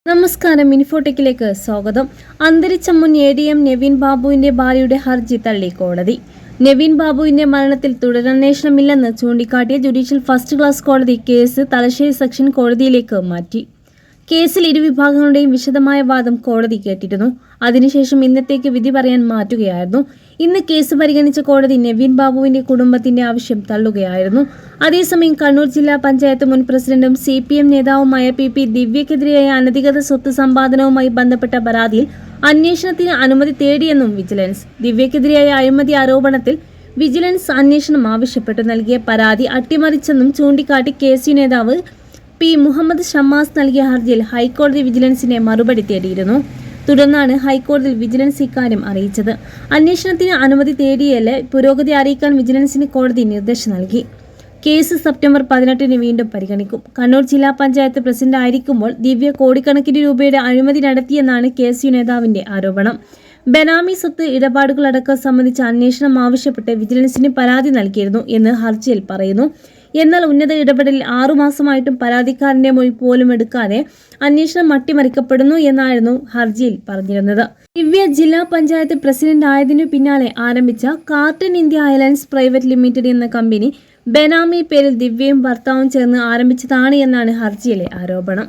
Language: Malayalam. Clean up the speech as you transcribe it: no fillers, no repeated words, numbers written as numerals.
നമസ്കാരം, ഇൻഫോടെക്കിലേക്ക് സ്വാഗതം. അന്തരിച്ച മുൻ ADM നെവിൻ ബാബുവിന്റെ ഭാര്യയുടെ ഹർജി തള്ളി കോടതി. നെവിൻ ബാബുവിന്റെ മരണത്തിൽ തുടരന്വേഷണമില്ലെന്ന് ചൂണ്ടിക്കാട്ടിയ ജുഡീഷ്യൽ ഫസ്റ്റ് ക്ലാസ് കോടതി കേസ് തലശ്ശേരി സെക്ഷൻ കോടതിയിലേക്ക് മാറ്റി. കേസിൽ ഇരുവിഭാഗങ്ങളുടെയും വിശദമായ വാദം കോടതി കേട്ടിരുന്നു. അതിനുശേഷം ഇന്നത്തേക്ക് വിധി പറയാൻ മാറ്റുകയായിരുന്നു. ഇന്ന് കേസ് പരിഗണിച്ച കോടതി നെവിൻ ബാബുവിന്റെ കുടുംബത്തിന്റെ ആവശ്യം തള്ളുകയായിരുന്നു. അതേസമയം കണ്ണൂർ ജില്ലാ പഞ്ചായത്ത് മുൻ പ്രസിഡന്റും CPM നേതാവുമായ PP ദിവ്യക്കെതിരെയായ അനധികൃത സ്വത്ത് സമ്പാദനവുമായി ബന്ധപ്പെട്ട പരാതിയിൽ അന്വേഷണത്തിന് അനുമതി തേടിയെന്നും വിജിലൻസ്. ദിവ്യക്കെതിരെയായ അഴിമതി ആരോപണത്തിൽ വിജിലൻസ് അന്വേഷണം ആവശ്യപ്പെട്ടു നൽകിയ പരാതി അട്ടിമറിച്ചെന്നും ചൂണ്ടിക്കാട്ടി KSU നേതാവ് P. മുഹമ്മദ് ഷമ്മാസ് നൽകിയ ഹർജിയിൽ ഹൈക്കോടതി വിജിലൻസിനെ മറുപടി തേടിയിരുന്നു. തുടർന്നാണ് ഹൈക്കോടതിയിൽ വിജിലൻസ് ഇക്കാര്യം അറിയിച്ചത്. അന്വേഷണത്തിന് അനുമതി തേടിയല്ല, പുരോഗതി അറിയിക്കാൻ വിജിലൻസിന് കോടതി നിർദ്ദേശം നൽകി. കേസ് സെപ്റ്റംബർ 18 വീണ്ടും പരിഗണിക്കും. കണ്ണൂർ ജില്ലാ പഞ്ചായത്ത് പ്രസിഡന്റ് ആയിരിക്കുമ്പോൾ ദിവ്യ കോടിക്കണക്കിന് രൂപയുടെ അഴിമതി നടത്തിയെന്നാണ് KSU നേതാവിന്റെ ആരോപണം. ബെനാമി സ്വത്ത് ഇടപാടുകളടക്കം സംബന്ധിച്ച അന്വേഷണം ആവശ്യപ്പെട്ട് വിജിലൻസിന് പരാതി നൽകിയിരുന്നു എന്ന് ഹർജിയിൽ പറയുന്നു. എന്നാൽ ഉന്നത ഇടപെടലിൽ 6 മാസമായിട്ടും പരാതിക്കാരന്റെ മൊഴി പോലും എടുക്കാതെ അന്വേഷണം അട്ടിമറിക്കപ്പെടുന്നു എന്നായിരുന്നു ഹർജിയിൽ പറഞ്ഞിരുന്നത്. ദിവ്യ ജില്ലാ പഞ്ചായത്ത് പ്രസിഡന്റ് ആയതിനു പിന്നാലെ ആരംഭിച്ച carton India islands private limited എന്ന കമ്പനി ബെനാമി പേരിൽ ദിവ്യയും ഭർത്താവും ചേർന്ന് ആരംഭിച്ചതാണ് എന്നാണ് ഹർജിയിലെ ആരോപണം.